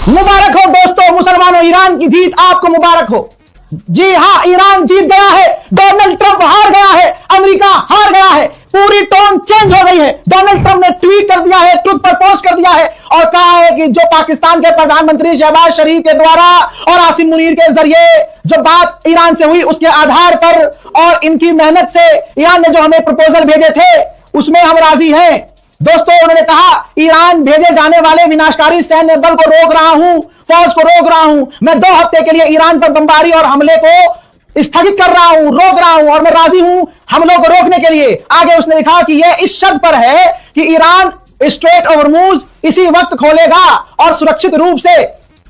मुबारक हो दोस्तों, मुसलमानों, ईरान की जीत आपको मुबारक हो। जी हां, ईरान जीत गया है, डोनाल्ड ट्रंप हार गया है, अमेरिका हार गया है, पूरी टोन चेंज हो गई है। डोनाल्ड ट्रंप ने ट्वीट कर दिया है, ट्विटर पर पोस्ट कर दिया है और कहा है कि जो पाकिस्तान के प्रधानमंत्री शहबाज शरीफ के द्वारा और आसिम मुनीर के जरिए जो बात ईरान से हुई उसके आधार पर और इनकी मेहनत से ईरान ने जो हमें प्रपोजल भेजे थे उसमें हम राजी हैं। दोस्तों, उन्होंने कहा ईरान भेजे जाने वाले विनाशकारी सैन्य बल को रोक रहा हूं, फौज को रोक रहा हूं। मैं 2 हफ्ते के लिए ईरान पर बमबारी और हमले को स्थगित कर रहा हूं, रोक रहा हूं और मैं राजी हूं हमलों को रोकने के लिए। आगे उसने लिखा कि यह इस शर्त पर है कि ईरान स्ट्रेट ऑफ हॉर्मुज इसी वक्त खोलेगा और सुरक्षित रूप से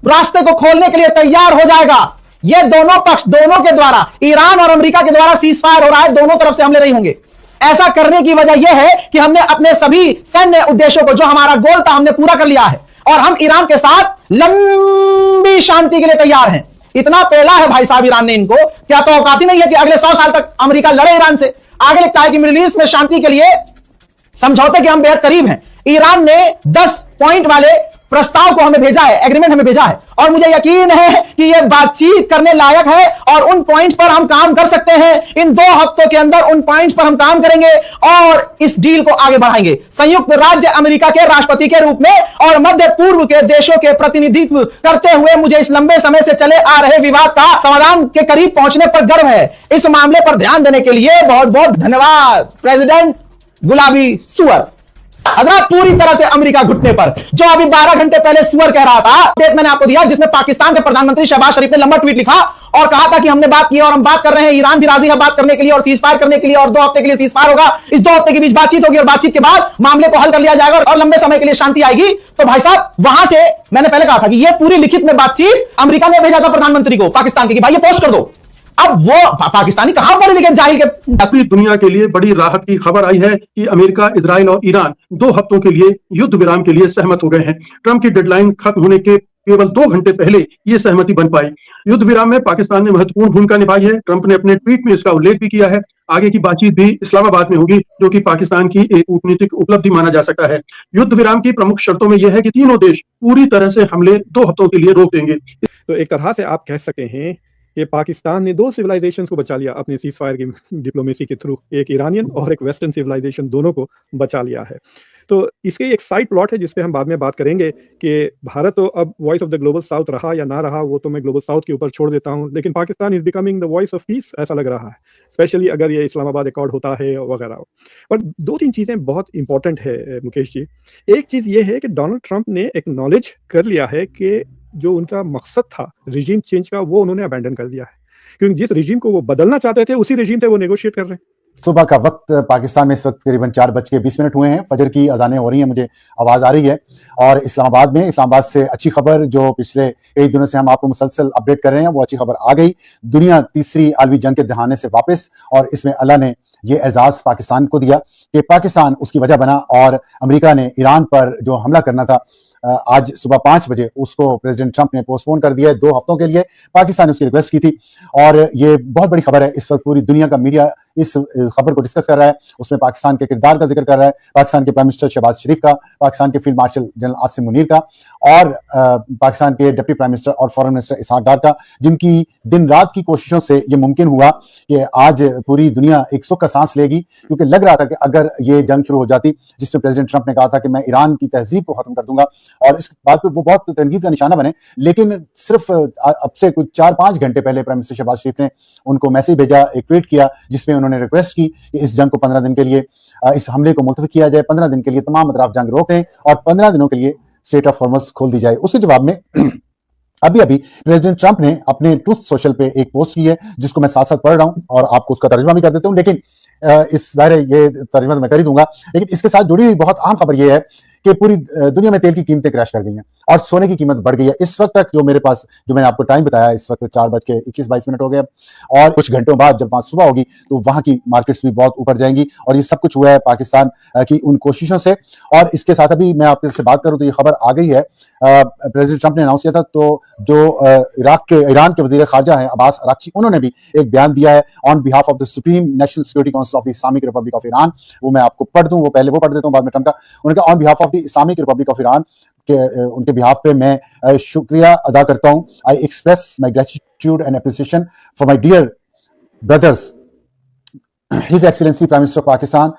रास्ते को खोलने के लिए तैयार हो जाएगा। यह दोनों पक्ष, दोनों के द्वारा, ईरान और अमेरिका के द्वारा सीज फायर हो रहा है, दोनों तरफ से हमले नहीं होंगे। ऐसा करने की वजह यह है कि हमने अपने सभी सैन्य उद्देश्यों को, जो हमारा गोल था, हमने पूरा कर लिया है और हम ईरान के साथ लंबी शांति के लिए तैयार हैं। इतना पहला है भाई साहब ईरान ने इनको, क्या तो औकात ही नहीं है कि अगले 100 साल तक अमेरिका लड़े ईरान से। आगे लिखता है कि मिडिल ईस्ट में शांति के लिए समझौते के हम बेहद करीब हैं। ईरान ने 10 पॉइंट वाले प्रस्ताव को हमें भेजा है, एग्रीमेंट हमें भेजा है और मुझे यकीन है कि यह बातचीत करने लायक है और उन पॉइंट्स पर हम काम कर सकते हैं। इन 2 हफ्तों के अंदर उन पॉइंट्स पर हम काम करेंगे और इस डील को आगे बढ़ाएंगे। संयुक्त राज्य अमेरिका के राष्ट्रपति के रूप में और मध्य पूर्व के देशों के प्रतिनिधित्व करते हुए मुझे इस लंबे समय से चले आ रहे विवाद का समाधान के करीब पहुंचने पर गर्व है। इस मामले पर ध्यान देने के लिए बहुत बहुत धन्यवाद प्रेसिडेंट गुलाबी सुअर। हजरत, पूरी तरह से अमेरिका घुटने पर। जो अभी 12 घंटे पहले सुअर कह रहा था, डेट मैंने आपको दिया, जिसमें पाकिस्तान के प्रधानमंत्री शहबाज शरीफ ने लंबा ट्वीट लिखा और कहा था कि हमने बात की और हम बात कर रहे हैं, ईरान भी राजी है बात करने के लिए और सीज फायर करने के लिए और 2 हफ्ते के लिए सीज फायर होगा। इस 2 हफ्ते के बीच बातचीत होगी और बातचीत के बाद मामले को हल कर लिया जाएगा और लंबे समय के लिए शांति आएगी। तो भाई साहब, वहां से मैंने पहले कहा था कि यह पूरी लिखित में बातचीत अमेरिका ने भेजा था प्रधानमंत्री को पाकिस्तान की, कि भाई ये पोस्ट कर दो। अब वो पाकिस्तानी कहां पढ़े लिखे जाहिल के। पूरी दुनिया के लिए बड़ी राहत की खबर आई है कि अमेरिका, इजराइल और ईरान 2 हफ्तों के लिए युद्ध विराम के लिए सहमत हो गए हैं। ट्रंप की डेडलाइन खत्म होने के केवल 2 घंटे पहले ये सहमति बन पाई। युद्ध विराम में पाकिस्तान ने महत्वपूर्ण भूमिका निभाई है। ट्रंप ने अपने ट्वीट में इसका उल्लेख भी किया है। आगे की बातचीत भी इस्लामाबाद में होगी, जो कि पाकिस्तान की एक कूटनीतिक उपलब्धि माना जा सकता है। युद्ध विराम की प्रमुख शर्तों में यह है कि तीनों देश पूरी तरह से हमले 2 हफ्तों के लिए रोक देंगे। तो एक तरह से आप कह सकते हैं कि पाकिस्तान ने 2 सिविलाइजेशंस को बचा लिया अपने सीज फायर की डिप्लोमेसी के थ्रू। एक ईरानियन और एक वेस्टर्न सिविलाइजेशन, दोनों को बचा लिया है। तो इसके एक साइड प्लॉट है जिस पे हम बाद में बात करेंगे कि भारत तो अब voice of the global south रहा या ना रहा, वो तो मैं ग्लोबल साउथ के ऊपर छोड़ देता हूं, लेकिन Pakistan is becoming the voice of peace, ऐसा लग रहा है, स्पेशली अगर ये इस्लामाबाद अकॉर्ड होता है वगैरह। और 2-3 चीज़ें बहुत इंपॉर्टेंट है मुकेश जी। एक चीज़ ये है कि डोनाल्ड ट्रंप ने एक्नॉलेज कर लिया है कि जो उनका मकसद था रिजीम चेंज का, वो उन्होंने अबैंडन कर दिया है, क्योंकि जिस रिजीम को वो बदलना चाहते थे उसी रिजीम से वो नेगोशिएट कर रहे हैं। सुबह का वक्त पाकिस्तान में इस वक्त करीबन 4:20 हुए हैं। फजर की अजानें हो रही हैं, मुझे आवाज़ आ रही है। और इस्लामाबाद से अच्छी खबर, जो पिछले कई दिनों से हम आपको मुसलसल अपडेट कर रहे हैं, वो अच्छी खबर आ गई। दुनिया तीसरी आलमी जंग के दहाने से वापस, और इसमें अल्लाह ने ये एजाज़ पाकिस्तान को दिया कि पाकिस्तान उसकी वजह बना और अमेरिका ने ईरान पर जो हमला करना था आज सुबह 5 बजे, उसको प्रेसिडेंट ट्रंप ने पोस्टपोन कर दिया है 2 हफ्तों के लिए। पाकिस्तान ने उसकी रिक्वेस्ट की थी और ये बहुत बड़ी खबर है। इस वक्त पूरी दुनिया का मीडिया इस खबर को डिस्कस कर रहा है, उसमें पाकिस्तान के किरदार का जिक्र कर रहा है, पाकिस्तान के प्राइम मिनिस्टर शहबाज शरीफ का, पाकिस्तान के field marshal general Asim Munir का और पाकिस्तान के डिप्टी प्राइम मिनिस्टर और फॉरेन मिनिस्टर इसहाक डार का, जिनकी दिन रात की कोशिशों से ये मुमकिन हुआ कि आज पूरी दुनिया एक सुख का सांस लेगी। क्योंकि लग रहा था कि अगर ये जंग शुरू हो जाती, जिसमें प्रेसिडेंट ट्रंप ने कहा था कि मैं ईरान की तहजीब को खत्म कर दूंगा, और इस बात पर वो बहुत तनकीद का निशाना बने, लेकिन सिर्फ अब से कुछ 4-5 घंटे पहले प्राइम मिनिस्टर शहबाज शरीफ ने उनको मैसेज भेजा, एक ट्वीट किया, जिसमें उन्होंने रिक्वेस्ट की कि इस जंग को 15 दिन के लिए, इस हमले को मुलतवी किया जाए, 15 दिन के लिए तमाम अतराफ जंग रोक दें और 15 दिनों के लिए स्ट्रेट ऑफ हॉर्मुज खोल दी जाए। उसके जवाब में अभी प्रेसिडेंट ट्रंप ने अपने ट्रूथ सोशल पे एक पोस्ट की है, जिसको मैं साथ साथ पढ़ रहा हूं और आपको उसका तर्जुमा भी कर देता हूं, लेकिन इस दायरे ये तर्जुमा तो मैं कर ही दूंगा। लेकिन इसके साथ जुड़ी हुई बहुत अहम खबर यह है कि पूरी दुनिया में तेल की कीमतें क्रैश कर गई हैं और सोने की कीमत बढ़ गई है। इस वक्त तक जो मेरे पास, जो मैंने आपको टाइम बताया, इस वक्त 4:21 हो गया और कुछ घंटों बाद जब वहां सुबह होगी तो वहां की मार्केट्स भी बहुत ऊपर जाएंगी। और ये सब कुछ हुआ है पाकिस्तान की उन कोशिशों से। और इसके साथ अभी मैं आपसे बात करूं तो ये खबर आ गई है, प्रेसिडेंट ट्रंप ने अनाउंस किया था, तो जो ईरान के वजीर खारजा हैं अब्बास अराक्ची, उन्होंने भी एक बयान दिया है on behalf of the supreme national security council of the Islamic Republic of Iran. वो मैं आपको पढ़ दूं, वो पहले वो पढ़ देता हूं, बाद में ट्रंप का। उन्होंने कहा on behalf of the Islamic Republic of Iran, उनके बिहाफ पे मैं शुक्रिया अदा करता हूं। I express my gratitude and appreciation for my dear brothers His Excellency Prime Minister of Pakistan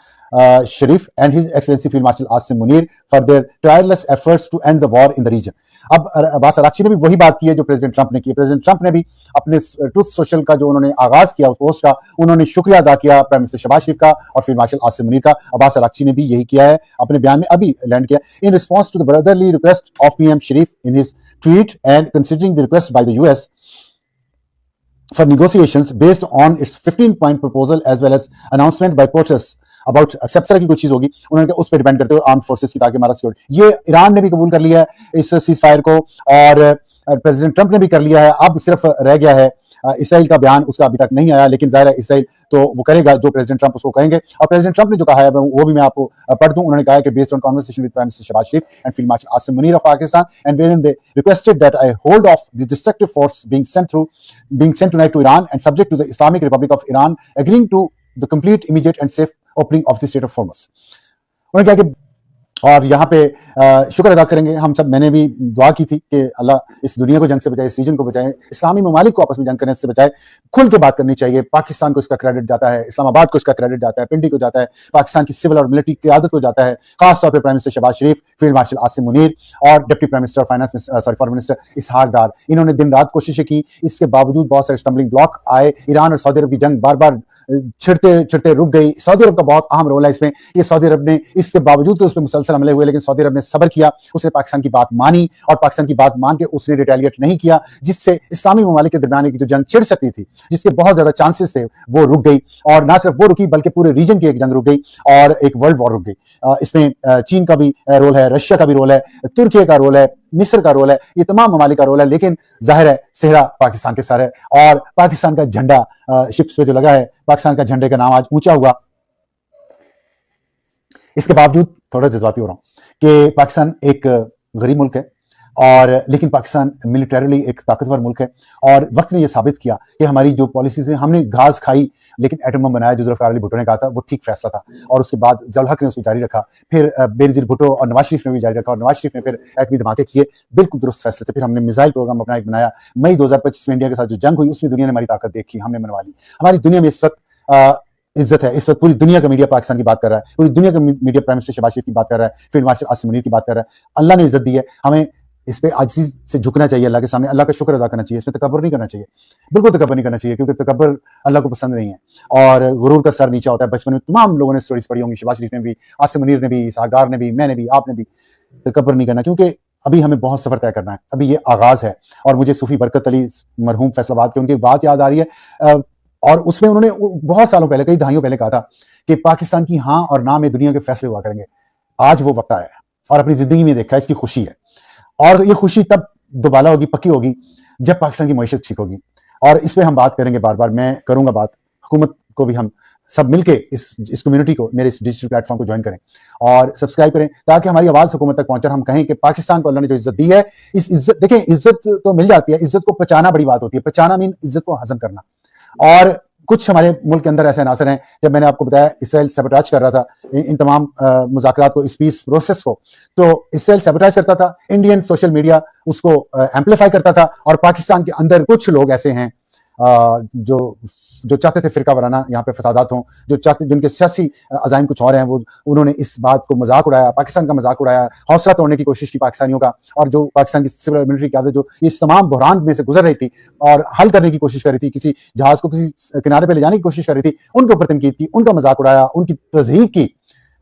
Sharif and His Excellency Field Marshal Asim Munir for their tireless efforts to end the war in the region। अब Abbas Araghchi ने भी वही बात की है जो president Trump ने की। प्रेसिडेंट ट्रंप ने भी अपने ट्रूथ सोशल का जो उन्होंने आगाज किया उस पोस्ट का, उन्होंने शुक्रिया अदा किया प्राइम मिनिस्टर शहबाज शरीफ का और फील्ड मार्शल आसिम मुनीर का। अब्बास अराक्ची ने भी यही किया है, अपने बयान में अभी लैंड किया। In response to the brotherly request of PM Sharif in his tweet and considering the request by the US for negotiations based on its 15-point proposal as well as announcement by POTUS about सब तरह की कुछ चीज होगी, उन्होंने उस पर depend करते हुए आर्म फोर्सेस की ताकि हमारा सिक्योरिटी, ये ईरान ने भी कबूल कर लिया है इस सीज फायर को और प्रेसिडेंट ट्रंप ने भी कर लिया है। अब सिर्फ रह गया है इसराइल का बयान, उसका अभी तक नहीं आया, लेकिन जाहिर है इसराइल तो वो करेगा जो प्रेसिडेंट ट्रंप उसको कहेंगे। और प्रेसिडेंट ट्रंप ने जो कहा है वो भी मैं आपको पढ़ दूं। उन्होंने कहा है कि based on conversation with Prime minister Shahbaz Sharif and Field martial Asim Munir of Pakistan and wherein they requested that I hold off the destructive force being sent tonight to Iran and subject to the Islamic Republic of Iran agreeing to the complete, immediate and safe opening of the Strait of Hormuz। उन्होंने कहा कि और यहाँ पे शुक्र अदा करेंगे हम सब। मैंने भी दुआ की थी कि अल्लाह इस दुनिया को जंग से बचाए, इस रीजन को बचाए, इस्लामी ममालिक को आपस में जंग करने से बचाए। खुल के बात करनी चाहिए। पाकिस्तान को इसका क्रेडिट जाता है, इस्लामाबाद को इसका क्रेडिट जाता है, पिंडी को जाता है, पाकिस्तान की सिविल और मिलिट्री क्यादत को जाता है, खासतौर पर prime minister Shahbaz Sharif, field martial Asim Munir और deputy prime minister finance foreign minister Ishaq Dar. इन्होंने दिन रात कोशिशें की, इसके बावजूद बहुत सारे स्टम्बलिंग ब्लॉक आए। ईरान और सऊदी अरब की जंग बार बार छिड़ते रुक गई। सऊदी अरब का बहुत अहम रोल है इसमें। ये सऊदी अरब ने इसके बावजूद कि उस पर मुसलसल हमले हुए, लेकिन सऊदी अरब ने सब्र किया, उसने पाकिस्तान की बात मानी और पाकिस्तान की बात मान के उसने रिटेलिएट नहीं किया, जिससे इस्लामी ममालिक के दरमियान की जो जंग छिड़ सकती थी, जिसके बहुत ज्यादा चांसेस थे, वो रुक गई। और ना सिर्फ वो रुकी बल्कि पूरे रीजन की एक जंग रुक गई और एक वर्ल्ड वॉर रुक गई। इसमें चीन का भी रोल है, रशिया का भी रोल है, तुर्की का रोल है, मिस्र का रोल है, ये तमाम ममालिक का रोल है। लेकिन जाहिर है सेहरा पाकिस्तान के सर है और पाकिस्तान का झंडा शिप्स पे जो लगा है, पाकिस्तान का झंडे का नाम आज ऊंचा हुआ। इसके बावजूद थोड़ा जज्बाती हो रहा हूं कि पाकिस्तान एक गरीब मुल्क है और लेकिन पाकिस्तान मिलिटरीली एक ताकतवर मुल्क है और वक्त ने यह साबित किया कि हमारी जो पॉलिसीज है, हमने घास खाई लेकिन एटम बम बनाया, जो जुल्फ़िकार अली भुट्टो ने कहा था वो ठीक फैसला था। और उसके बाद ज़ियाउल हक ने उसको जारी रखा, फिर बेनज़ीर भुट्टो और नवाज शरीफ ने भी जारी रखा और नवाज शरीफ ने फिर एटमी धमाके किए, बिल्कुल दुरुस्त फैसले थे। फिर हमने मिसाइल प्रोग्राम अपना एक बनाया। मई 2025 में इंडिया के साथ जो जंग हुई उसमें दुनिया ने हमारी ताकत देखी, हमने मनवा ली। हमारी दुनिया में इस वक्त इज्जत है। इस वक्त पूरी दुनिया का मीडिया पाकिस्तान की बात कर रहा है, पूरी दुनिया का मीडिया प्राइम मिनिस्टर शहबाज शरीफ की बात कर रहा है, फील्ड मार्शल आसिम मुनीर की बात कर रहा है। अल्लाह ने इज्जत दी है, हमें इस पे आजिज़ी से झुकना चाहिए, अल्लाह के सामने अल्लाह का शुक्र अदा करना चाहिए। इसमें तकब्बुर नहीं करना चाहिए, बिल्कुल तकब्बुर नहीं करना चाहिए, क्योंकि तकब्बुर अल्लाह को पसंद नहीं है और गुरूर का सर नीचा होता है। बचपन में तमाम लोगों ने स्टोरीज पढ़ी होंगी, शहबाज शरीफ ने भी, आसिम मुनीर ने भी, इसहाक ने भी, मैंने भी, आपने भी। तकब्बुर नहीं करना, क्योंकि अभी हमें बहुत सफर तय करना है, अभी ये आगाज है। और मुझे सूफी बरकत अली मरहूम फैसलाबाद के उनकी बात याद आ रही है और उसमें उन्होंने बहुत सालों पहले, कई दहाइयों पहले कहा था कि पाकिस्तान की हाँ और ना में दुनिया के फैसले हुआ करेंगे। आज वो वक्त आया है और अपनी जिंदगी में देखा, इसकी खुशी है और ये खुशी तब दोबारा होगी, पक्की होगी, जब पाकिस्तान की मईशत ठीक होगी। और इस पर हम बात करेंगे बार बार, मैं करूंगा बात। हुकूमत को भी हम सब मिलके इस कम्युनिटी को, मेरे इस डिजिटल प्लेटफॉर्म को ज्वाइन करें और सब्सक्राइब करें, ताकि हमारी आवाज हुकूमत तक पहुंचे और हम कहें कि पाकिस्तान को अल्लाह ने जो इज्जत दी है, इस इज्जत, देखें इज्जत तो मिल जाती है, इज्जत को पचाना बड़ी बात होती है। पचाना मीन इज्जत को हजम करना। और कुछ हमारे मुल्क के अंदर ऐसे अनासर हैं, जब मैंने आपको बताया इसराइल सैबोटाज कर रहा था इन तमाम मुज़ाकरात को, इस पीस प्रोसेस को, तो इसराइल सैबोटाज करता था, इंडियन सोशल मीडिया उसको एम्पलीफाई करता था और पाकिस्तान के अंदर कुछ लोग ऐसे हैं जो चाहते थे फिरका वराना यहाँ पे फसादात हों, जो चाहते, जिनके सियासी अज़ाइम कुछ और हैं, वो उन्होंने इस बात को मजाक उड़ाया, पाकिस्तान का मजाक उड़ाया, हौसला तोड़ने की कोशिश की पाकिस्तानियों का। और जो पाकिस्तान की सिविल मिलिट्री क्यादत जो इस तमाम बहरान में से गुजर रही थी और हल करने की कोशिश कर रही थी, किसी जहाज को किसी किनारे पे ले जाने की कोशिश कर रही थी, उनके ऊपर तनकीद की, उनका मजाक उड़ाया, उनकी तज़हीक की।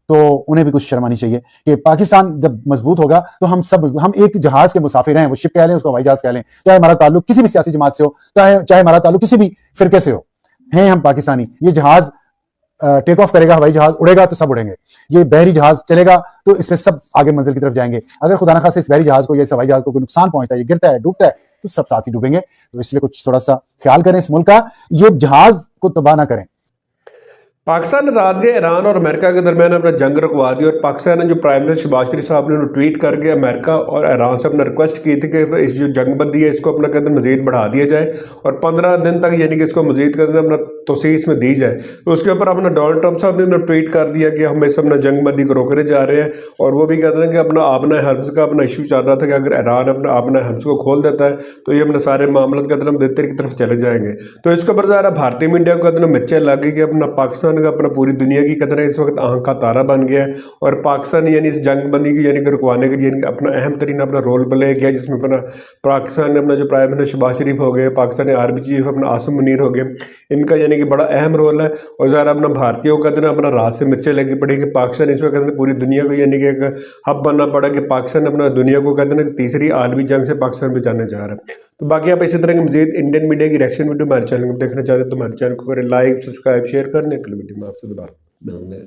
तो उन्हें भी कुछ शर्म आनी चाहिए कि पाकिस्तान जब मजबूत होगा तो हम एक जहाज के मुसाफिर हैं, वो शिप कह लें, उसको हवाई जहाज कह लें, चाहे हमारा ताल्लुक किसी भी सियासी जमात से हो, चाहे हमारा ताल्लुक किसी भी फिरके से हो, हैं हम पाकिस्तानी। ये जहाज टेक ऑफ करेगा, हवाई जहाज उड़ेगा तो सब उड़ेंगे, ये बहरी जहाज चलेगा तो इसमें सब आगे मंजिल की तरफ जाएंगे। अगर खुदा न खास्ता इस बहरी जहाज को या इस हवाई जहाज को कोई नुकसान पहुंचता है, ये गिरता है, डूबता है, तो सब साथ ही डूबेंगे। तो इसलिए कुछ थोड़ा सा ख्याल करें इस मुल्क का, ये जहाज को तबाह ना करें। पाकिस्तान ने रात गए ईरान और अमेरिका के दरमियान अपना जंग रुकवा दी और पाकिस्तान ने जो प्राइम मिनिस्टर शहबाज शरीफ साहब ने ट्वीट करके अमेरिका और ईरान से अपना रिक्वेस्ट की थी कि इस जो जंगबंदी है इसको अपना कहते हैं मजीद बढ़ा दिया जाए और 15 दिन तक यानी कि इसको मजीद कहते हैं अपना तोसी इसमें दी जाए। तो उसके ऊपर अपना डोनाल्ड ट्रंप साहब ने ट्वीट कर दिया कि हम इस अपना जंगबंदी को रोकने जा रहे हैं और वो भी कहते हैं कि अपना आबना हर्म्स का अपना इशू चल रहा था कि अगर ईरान अपना आबना हर्म्स को खोल देता है तो ये अपने सारे मामले कहते हैं बेहतर की तरफ चले जाएंगे। तो इसके ऊपर ज़रा भारतीय मीडिया को कहते हैं मिर्चें लग गई कि अपना पाकिस्तान का अपना पूरी दुनिया की कहते हैं इस वक्त आंख का तारा बन गया है और पाकिस्तान यानी इस जंगबंदी की यानी कि रुकवाने के लिए अपना अहम तरीन अपना रोल प्ले किया, जिसमें अपना पाकिस्तान ने अपना जो प्राइम मिनिस्टर शहबाज शरीफ हो गए, पाकिस्तानी आर्मी चीफ अपना आसिम मुनीर हो गए, इनका यानी कि बड़ा अहम रोल है। और ज़रा अपना भारतीयों का कहते हैं अपना रात से मिर्चें लगी पड़ी कि पाकिस्तान इस वक्त कहते हैं पूरी दुनिया को यानी कि एक हब बनना पड़ा कि पाकिस्तान अपना दुनिया को कहते हैं तीसरी आलमी जंग से पाकिस्तान बचाने जा रहा है। तो बाकी आप इसी तरह की मजीद इंडियन मीडिया की रिएक्शन वीडियो हमारे चैनल को देखना चाहते हैं तो हमारे चैनल को करें लाइक, सब्सक्राइब, शेयर करने के लिए वीडियो में आपसे दोबारा मिलूंगा।